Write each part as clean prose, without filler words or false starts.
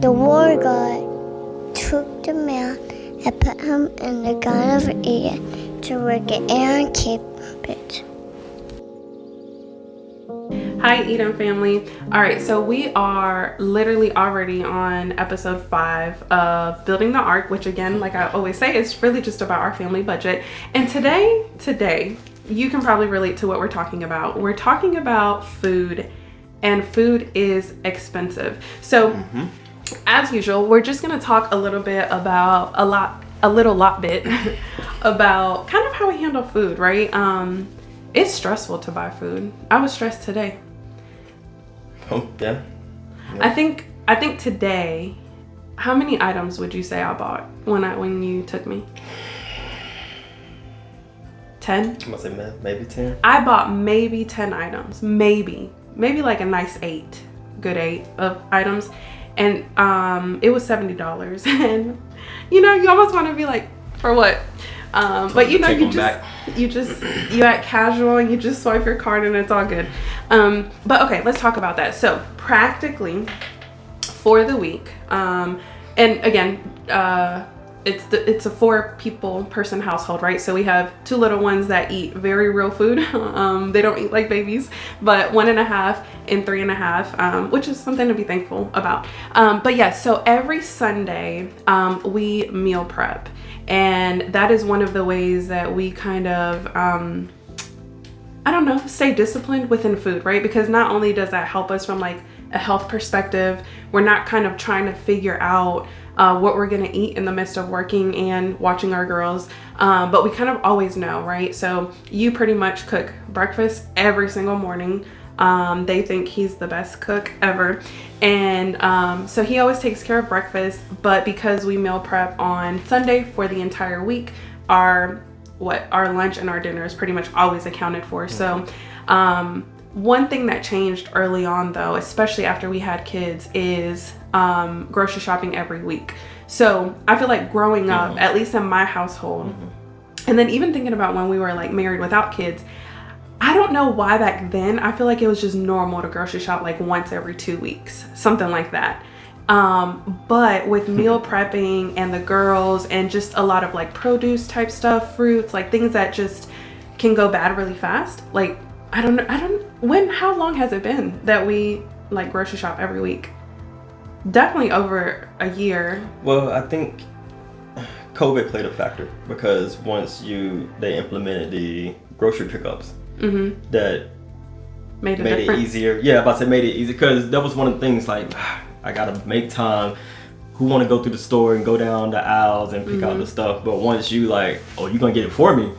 The war god took the man and put him in the Garden of Eden to work it and keep it. Hi, Eden family. All right, so we are literally already on episode 5 of Building the Ark, which again, like I always say, is really just about our family budget. And today, you can probably relate to what we're talking about. We're talking about food, and food is expensive. So as usual, we're just gonna talk a little bit about about kind of how we handle food, right? It's stressful to buy food. I was stressed today. Oh, yeah. I think today, how many items would you say I bought when you took me? 10? I'm gonna say maybe 10. I bought maybe 10 items. Maybe like a nice 8, good 8 of items. And it was $70. And you almost want to be like, for what? But you act casual and you just swipe your card and it's all good. But okay, let's talk about that. So practically for the week, and again, it's a 4-person household, right? So we have 2 little ones that eat very real food. They don't eat like babies, but 1.5 and 3.5, which is something to be thankful about. But yeah, so every Sunday, we meal prep. And that is one of the ways that we kind of, stay disciplined within food, right? Because not only does that help us from like a health perspective, we're not kind of trying to figure out what we're gonna eat in the midst of working and watching our girls, but we kind of always know, right? So you pretty much cook breakfast every single morning. They think he's the best cook ever. And so he always takes care of breakfast, but because we meal prep on Sunday for the entire week, our lunch and our dinner is pretty much always accounted for. So one thing that changed early on though, especially after we had kids, is grocery shopping every week. So I feel like growing up, at least in my household, and then even thinking about when we were like married without kids, I don't know why back then, I feel like it was just normal to grocery shop like once every 2 weeks, something like that. But with meal prepping and the girls and just a lot of like produce type stuff, fruits, like things that just can go bad really fast. Like, how long has it been that we like grocery shop every week? Definitely over a year. Well, I think COVID played a factor because once they implemented the grocery pickups, that made it easier. Yeah, made it easier because that was one of the things like I gotta make time. Who want to go through the store and go down the aisles and pick out the stuff? But once you like, oh, you gonna get it for me?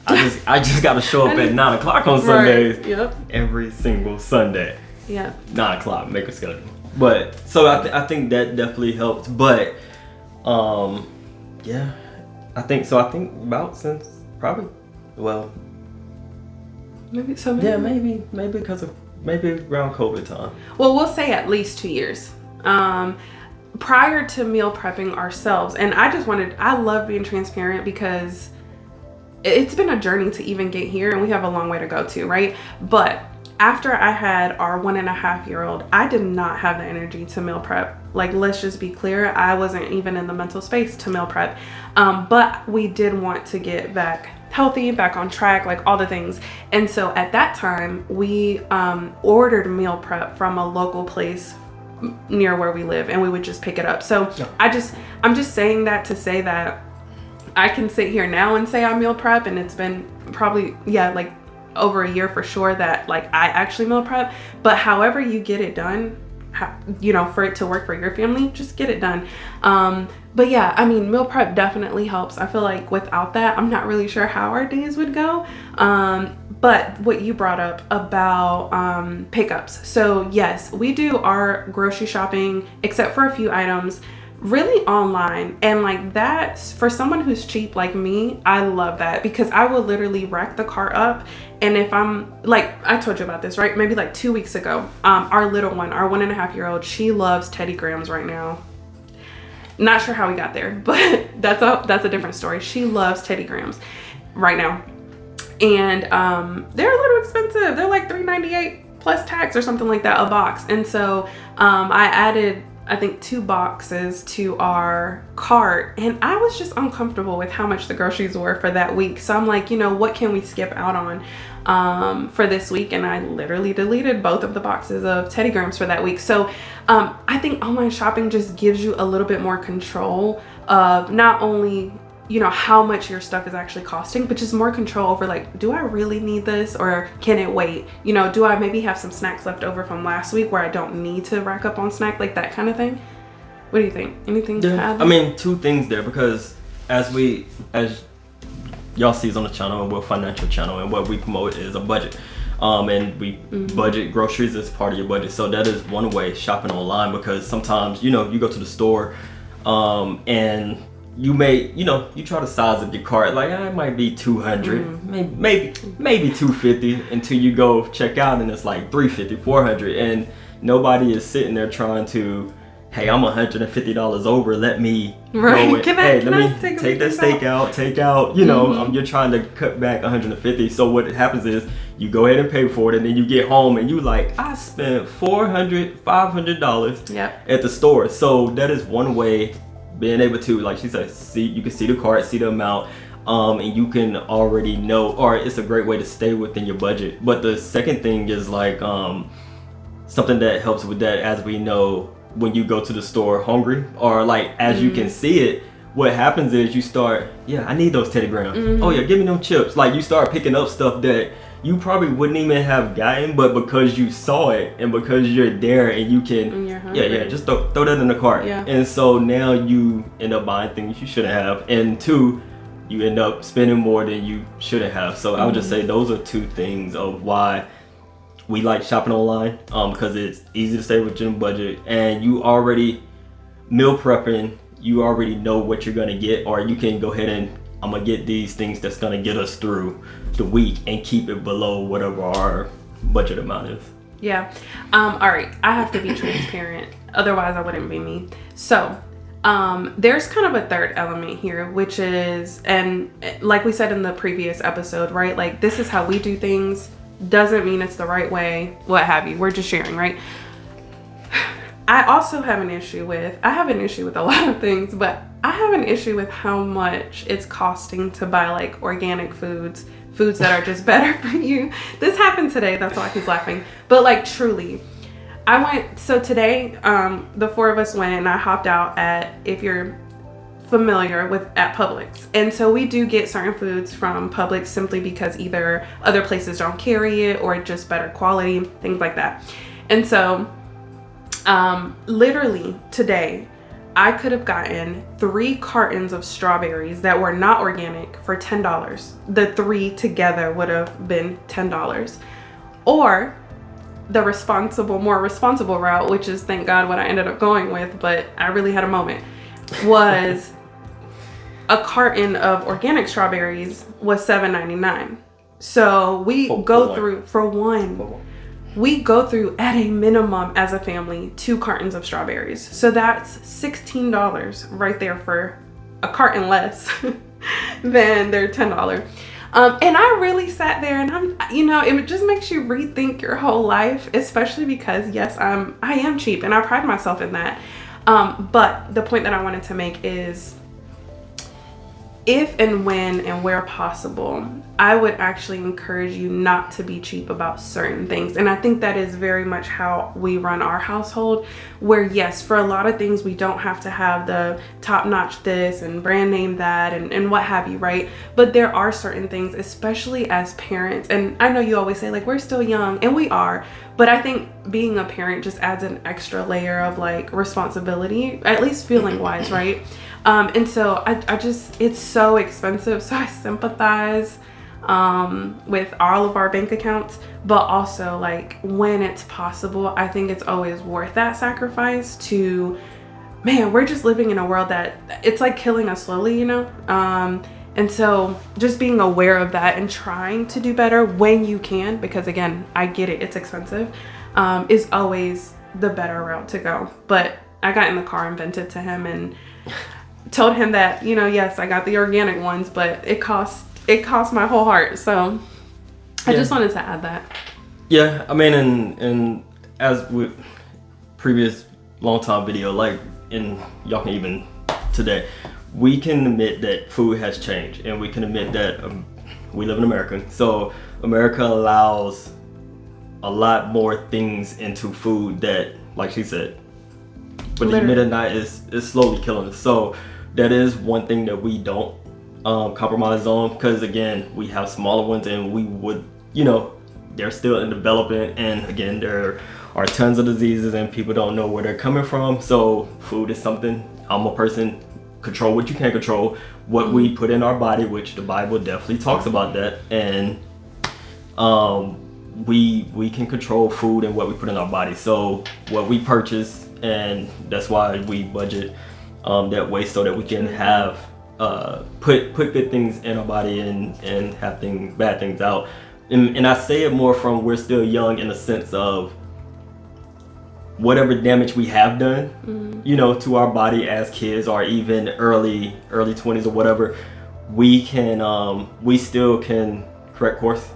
I just gotta show up at 9 o'clock on Sundays. Right. Yep. Every single Sunday. Yeah. 9 o'clock, make a schedule. But so I think that definitely helps. But yeah, I think about since probably maybe so. Yeah, maybe because of around COVID time. Well, we'll say at least 2 years. Prior to meal prepping ourselves, and I love being transparent because it's been a journey to even get here and we have a long way to go too, right? But after I had our 1.5-year-old, I did not have the energy to meal prep. Like, let's just be clear, I wasn't even in the mental space to meal prep. But we did want to get back healthy, back on track, like all the things. And so at that time, we ordered meal prep from a local place near where we live, and we would just pick it up. So I'm just saying that to say that I can sit here now and say I meal prep, and it's been probably, like over a year for sure that like I actually meal prep. But however you get it done, for it to work for your family, just get it done. But yeah, I mean, meal prep definitely helps. I feel like without that, I'm not really sure how our days would go. But what you brought up about pickups. So yes, we do our grocery shopping, except for a few items, really online. And like that, for someone who's cheap like me, I love that because I will literally rack the cart up. And if I'm like, I told you about this, right? Maybe like 2 weeks ago, our little one, our 1.5-year-old, she loves Teddy Grahams right now. Not sure how we got there, but that's a different story. She loves Teddy Grahams right now. And they're a little expensive. They're like $3.98 plus tax or something like that a box. And so I added I think 2 boxes to our cart, and I was just uncomfortable with how much the groceries were for that week. So I'm like, what can we skip out on for this week? And I literally deleted both of the boxes of Teddy Grahams for that week. So I think online shopping just gives you a little bit more control of not only how much your stuff is actually costing, but just more control over like, do I really need this or can it wait? Do I maybe have some snacks left over from last week where I don't need to rack up on snack, like that kind of thing? What do you think? Anything to add? I mean, 2 things there, because as y'all see on the channel, and we're a financial channel, and what we promote is a budget. And we budget groceries as part of your budget. So that is one way, shopping online, because sometimes, you go to the store and you may, you try to size up your cart, like it might be 200, maybe 250, until you go check out and it's like 350, 400, and nobody is sitting there trying to, hey, I'm $150 over, let me go and, let me take that steak out, take out, you're trying to cut back 150. So what happens is you go ahead and pay for it, and then you get home and you like, I spent $400, $500 at the store. So that is one way, being able to, like she said, you can see the cart, see the amount, and you can already know, or it's a great way to stay within your budget. But the second thing is like something that helps with that, as we know, when you go to the store hungry, or like as you can see it, what happens is you start, I need those Teddy Grahams. Oh yeah, give me them chips. Like you start picking up stuff that you probably wouldn't even have gotten, but because you saw it and because you're there and you can, just throw that in the cart. Yeah. And so now you end up buying things you shouldn't have, and 2, you end up spending more than you shouldn't have. So I would just say those are 2 things of why we like shopping online, because it's easy to stay within your budget, and you already meal prepping, you already know what you're gonna get, or you can go ahead and I'm gonna get these things that's gonna get us through the week and keep it below whatever our budget amount is. Yeah. All right. I have to be transparent. Otherwise, I wouldn't be me. So there's kind of a third element here, which is, and like we said in the previous episode, right? Like, this is how we do things. Doesn't mean it's the right way, what have you. We're just sharing, right? I also have an issue with a lot of things, but I have an issue with how much it's costing to buy like organic foods that are just better for you. This happened today, that's why he's laughing. But like, truly, so today, the 4 of us went and I hopped out at, if you're familiar with, at Publix. And so we do get certain foods from Publix simply because either other places don't carry it or just better quality, things like that. And so literally today, I could have gotten 3 cartons of strawberries that were not organic for $10. The 3 together would have been $10. Or the more responsible route, which is, thank God, what I ended up going with, but I really had a moment, was a carton of organic strawberries was $7.99. So we go through, for one, we go through at a minimum as a family 2 cartons of strawberries. So that's $16 right there for a carton less than their $10. And I really sat there and it just makes you rethink your whole life, especially because yes, I am cheap and I pride myself in that. But the point that I wanted to make is, if and when and where possible, I would actually encourage you not to be cheap about certain things. And I think that is very much how we run our household, where yes, for a lot of things, we don't have to have the top-notch this and brand name that and what have you, right? But there are certain things, especially as parents, and I know you always say like, we're still young, and we are, but I think being a parent just adds an extra layer of like responsibility, at least feeling wise, right? And so I just, it's so expensive. So I sympathize with all of our bank accounts, but also like when it's possible, I think it's always worth that sacrifice to, man, we're just living in a world that it's like killing us slowly, and so just being aware of that and trying to do better when you can, because again, I get it, it's expensive, is always the better route to go. But I got in the car and vented to him and told him that, yes, I got the organic ones, but it cost my whole heart. So I just wanted to add that. Yeah, I mean, and as with previous long time video, like, and y'all can even today, we can admit that food has changed, and we can admit that we live in America. So America allows a lot more things into food that, like she said, but the mid of night is slowly killing us. So that is one thing that we don't compromise on, because again, we have smaller ones, and we would, you know, they're still in development, and again, there are tons of diseases and people don't know where they're coming from. So food is something, I'm a person, control what you can control, what we put in our body, which the Bible definitely talks about that, and we can control food and what we put in our body. So what we purchase, and that's why we budget that way, so that we can have put good things in our body and have bad things out. And I say it more from, we're still young in the sense of whatever damage we have done, you know, to our body as kids, or even early 20s or whatever, we still can correct course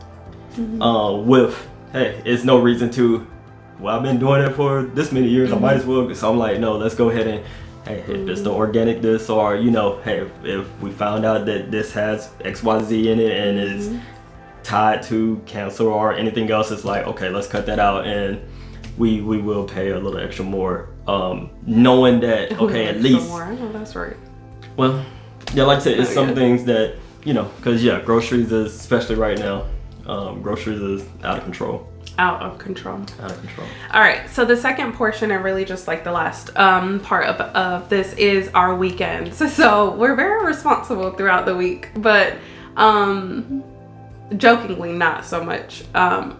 with, hey, it's no reason to, well, I've been doing it for this many years, I might as well. So I'm like, no, let's go ahead and, hey, if it's the organic this, or, you know, hey, if we found out that this has XYZ in it and is tied to cancer or anything else, it's like, okay, let's cut that out, and we will pay a little extra more, knowing that, okay, at least more. I know that's right. Well, yeah, like I said, it's some things that, you know, because groceries is, especially right now, groceries is out of control. Out of control. All right, so the second portion, and really just like the last part of this, is our weekends. So we're very responsible throughout the week, but jokingly not so much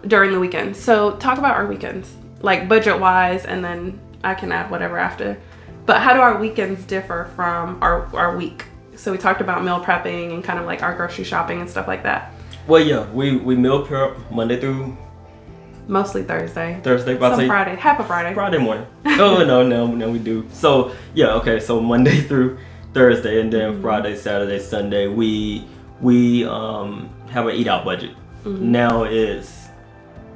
during the weekend. So talk about our weekends, like budget wise, and then I can add whatever after. But how do our weekends differ from our week? So we talked about meal prepping and kind of like our grocery shopping and stuff like that. Well, yeah, we meal prep Monday through mostly Thursday, Friday, half a Friday morning. Oh no, we do. So yeah, okay, so Monday through Thursday, and then Friday, Saturday, Sunday, we have an eat out budget. Now it's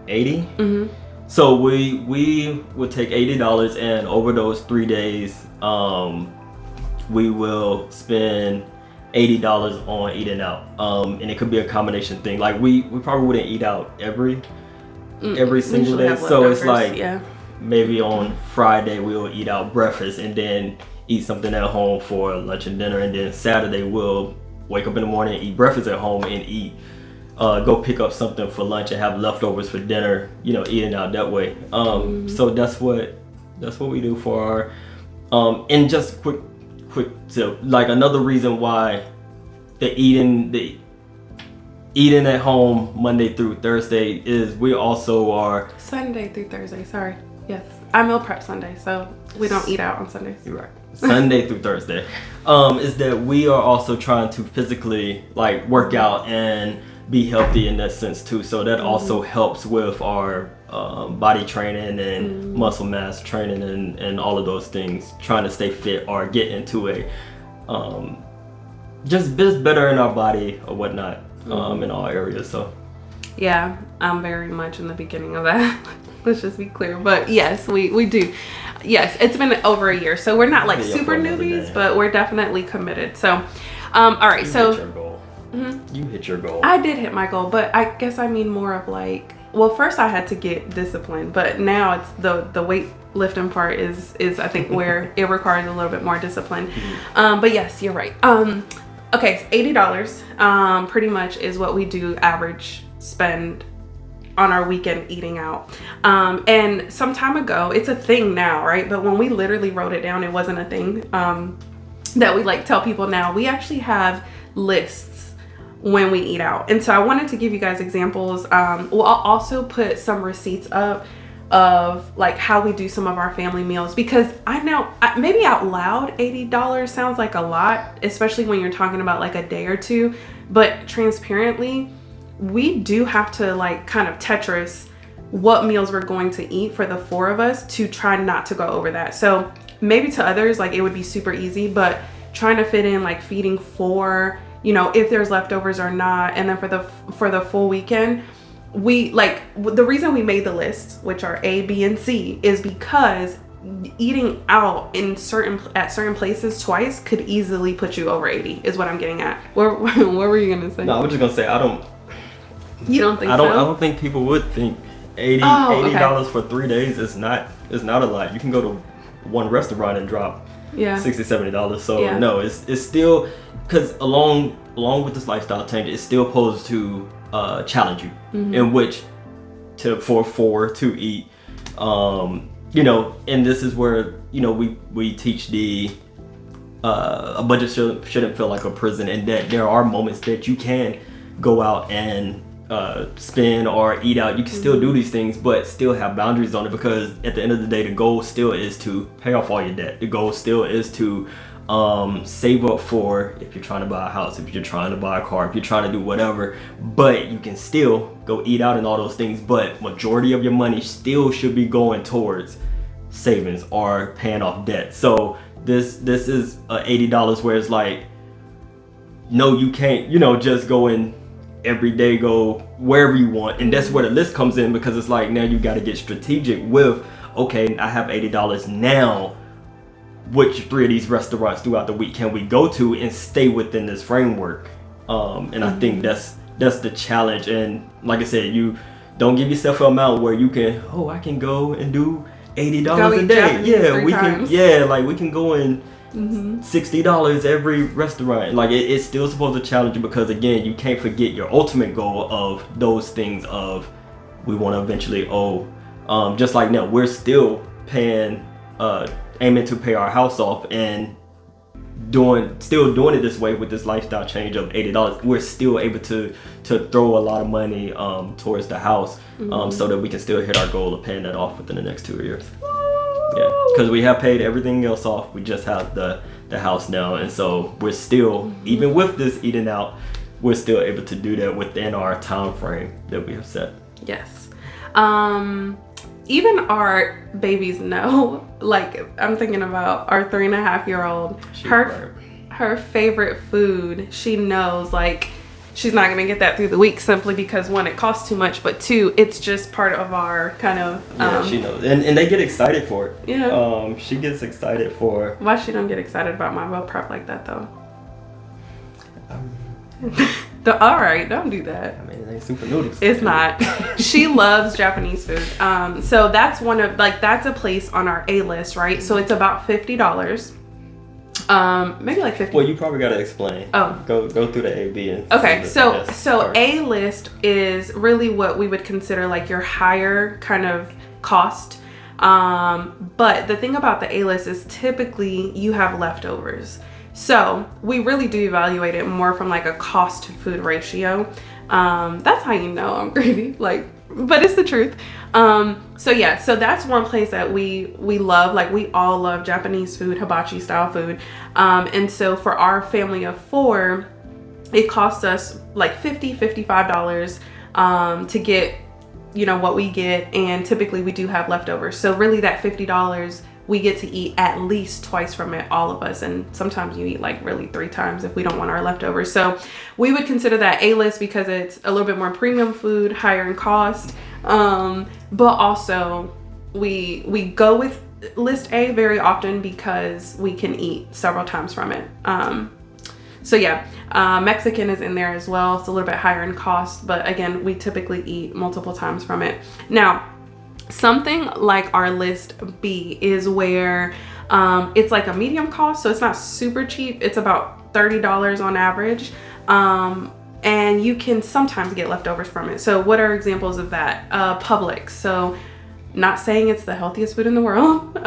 $80. So we would take $80, and over those 3 days, we will spend $80 on eating out. And it could be a combination thing. Like we probably wouldn't eat out every single day. So it's like, maybe on Friday we'll eat out breakfast and then eat something at home for lunch and dinner, and then Saturday we'll wake up in the morning, eat breakfast at home, and go pick up something for lunch and have leftovers for dinner, you know, eating out that way. So that's what we do for our and just quick tip, like another reason why the eating at home Monday through Thursday is we also are Sunday through Thursday, sorry. Yes, I meal prep Sunday, so we don't eat out on Sundays. You're right. Sunday through Thursday is that we are also trying to physically like work out and be healthy in that sense too. So that also helps with our body training and muscle mass training and all of those things, trying to stay fit or get into a just better in our body or whatnot in all areas. So yeah, I'm very much in the beginning of that. Let's just be clear. But yes, we do. Yes, it's been over a year, so we're not like super newbies, but we're definitely committed. So all right, hit your goal. You hit your goal. I did hit my goal, but I guess I mean more of like, well, first I had to get disciplined, but now it's the weightlifting part is I think where it requires a little bit more discipline. But yes, you're right. Okay, so $80 pretty much is what we do average spend on our weekend eating out. And some time ago, it's a thing now, right? But when we literally wrote it down, it wasn't a thing that we like tell people now. We actually have lists when we eat out. And so I wanted to give you guys examples. I'll also put some receipts up of like how we do some of our family meals, because I know maybe out loud $80 sounds like a lot, especially when you're talking about like a day or two, but transparently we do have to like kind of Tetris what meals we're going to eat for the four of us to try not to go over that. So maybe to others like it would be super easy, but trying to fit in like feeding four, you know, if there's leftovers or not, and then for the full weekend, we like the reason we made the list, which are A, B, and C, is because eating out at certain places twice could easily put you over 80 is what I'm getting at. What were you gonna say? No, I was just gonna say You don't think I so? don't think people would think $80 for 3 days is not a lot. You can go to one restaurant and drop $60-$70. So no, it's still, because along with this lifestyle change, it's still posed to challenge you, in which for four to eat. You know, and this is where, you know, we teach a budget shouldn't feel like a prison, and that there are moments that you can go out and spend or eat out. You can still do these things, but still have boundaries on it, because at the end of the day, the goal still is to pay off all your debt. The goal still is to save up for, if you're trying to buy a house, if you're trying to buy a car, if you're trying to do whatever, but you can still go eat out and all those things, but majority of your money still should be going towards savings or paying off debt. So this is $80 where it's like, no, you can't, you know, just go in every day, go wherever you want. And that's where the list comes in, because it's like, now you got to get strategic with, okay, I have $80 now, which 3 of these restaurants throughout the week can we go to and stay within this framework? And I think that's the challenge. And like I said, you don't give yourself an amount where you can, I can go and do $80 a day. Japanese we can go in $60 every restaurant. Like it's still supposed to challenge you, because again, you can't forget your ultimate goal of those things of, we want to eventually owe, just like now we're still aiming to pay our house off, and still doing it this way with this lifestyle change of $80. We're still able to throw a lot of money towards the house, so that we can still hit our goal of paying that off within the next 2 years. Yeah, because we have paid everything else off. We just have the house now, and so we're still, even with this eating out, we're still able to do that within our time frame that we have set. Yes. Even our babies know, like, I'm thinking about our 3.5-year-old, her favorite food, she knows, like, she's not gonna get that through the week, simply because, one, it costs too much, but two, it's just part of our kind of she knows, and they get excited for it. Yeah. She gets excited for. Why she don't get excited about my meal prep like that though? All right, don't do that. I mean, it ain't super noodles. It's not. She loves Japanese food. So that's that's a place on our A list, right? So it's about $50. Maybe like 50. Well, you probably gotta explain. Oh. Go through the A, B, and okay. So part. A list is really what we would consider like your higher kind of cost. But the thing about the A list is typically you have leftovers. So we really do evaluate it more from like a cost to food ratio. That's how you know I'm greedy, but it's the truth. So that's one place that we love. Like, we all love Japanese food, hibachi style food. And so for our family of 4, it costs us like $55 to get, you know, what we get. And typically we do have leftovers. So really that $50, we get to eat at least twice from it, all of us. And sometimes you eat like really 3 times if we don't want our leftovers. So we would consider that A list because it's a little bit more premium food, higher in cost. But also we go with list A very often because we can eat several times from it. Mexican is in there as well. It's a little bit higher in cost, but again, we typically eat multiple times from it. Now, something like our list B is where it's like a medium cost, so it's not super cheap. It's about $30 on average, and you can sometimes get leftovers from it. So what are examples of that? Publix. So not saying it's the healthiest food in the world,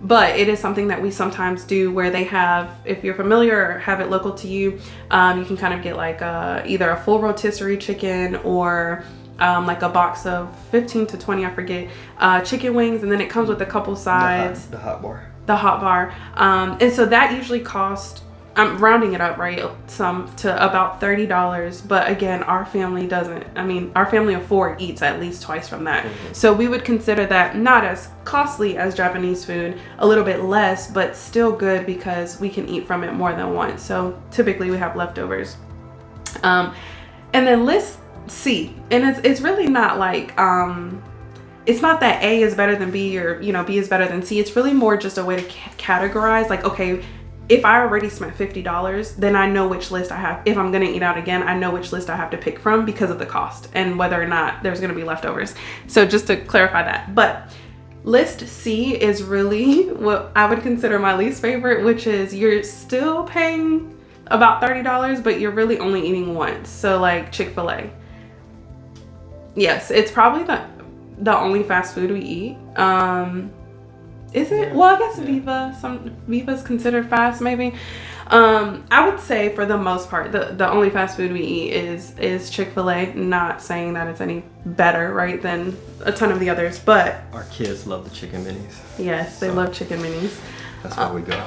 but it is something that we sometimes do, where they have, if you're familiar or have it local to you, you can kind of get like either a full rotisserie chicken or like a box of 15 to 20, I forget, chicken wings, and then it comes with a couple sides. The hot bar. The hot bar. And so that usually costs, I'm rounding it up, right, to about $30. But again, our family doesn't. I mean, our family of 4 eats at least twice from that. Mm-hmm. So we would consider that not as costly as Japanese food, a little bit less, but still good because we can eat from it more than once. So typically we have leftovers. And then list C, and it's really not like it's not that A is better than B or, you know, B is better than C. It's really more just a way to categorize, like, okay, if I already spent $50, then I know which list I have. If I'm gonna eat out again, I know which list I have to pick from because of the cost and whether or not there's gonna be leftovers. So just to clarify that. But list C is really what I would consider my least favorite, which is you're still paying about $30, but you're really only eating once. So like Chick-fil-A. Yes, it's probably the only fast food we eat. Is it? Well, I guess Viva. Viva's considered fast, maybe. I would say for the most part, the only fast food we eat is Chick-fil-A. Not saying that it's any better, right, than a ton of the others, but Our kids love the chicken minis. yes, they love chicken minis. That's where we go.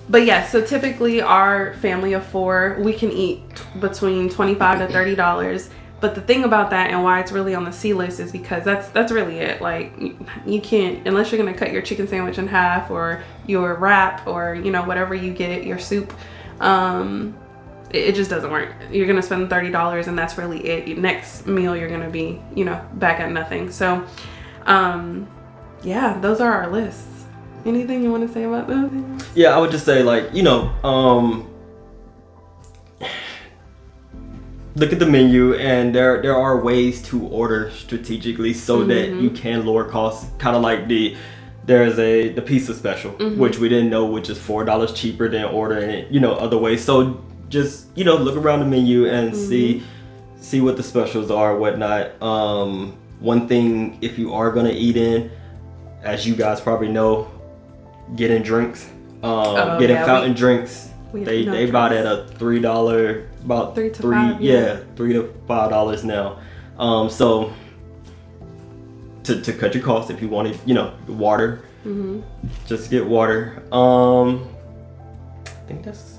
But yeah, so typically our family of 4, we can eat between $25 to $30. But the thing about that and why it's really on the C list is because that's really it. Like, you can't, unless you're gonna cut your chicken sandwich in half or your wrap or, you know, whatever you get, your soup, it just doesn't work. You're gonna spend $30 and that's really it. Your next meal you're gonna be, you know, back at nothing. So yeah, those are our lists. Anything you want to say about those? Yeah, I would just say, like, you know, look at the menu, and there are ways to order strategically so that you can lower costs. Kind of like there's the pizza special, which we didn't know, which is $4 cheaper than ordering it, you know, other ways. So just, you know, look around the menu and see what the specials are, whatnot. One thing, if you are gonna eat in, as you guys probably know, getting drinks, getting fountain drinks. They bought at a $3, about $3 to $5, $3 to $5 now. So to cut your costs, if you wanted, you know, water, just get water. I think that's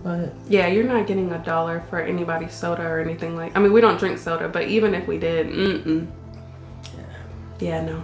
about it. Yeah, you're not getting $1 for anybody's soda or anything like. I mean, we don't drink soda, but even if we did, yeah, no.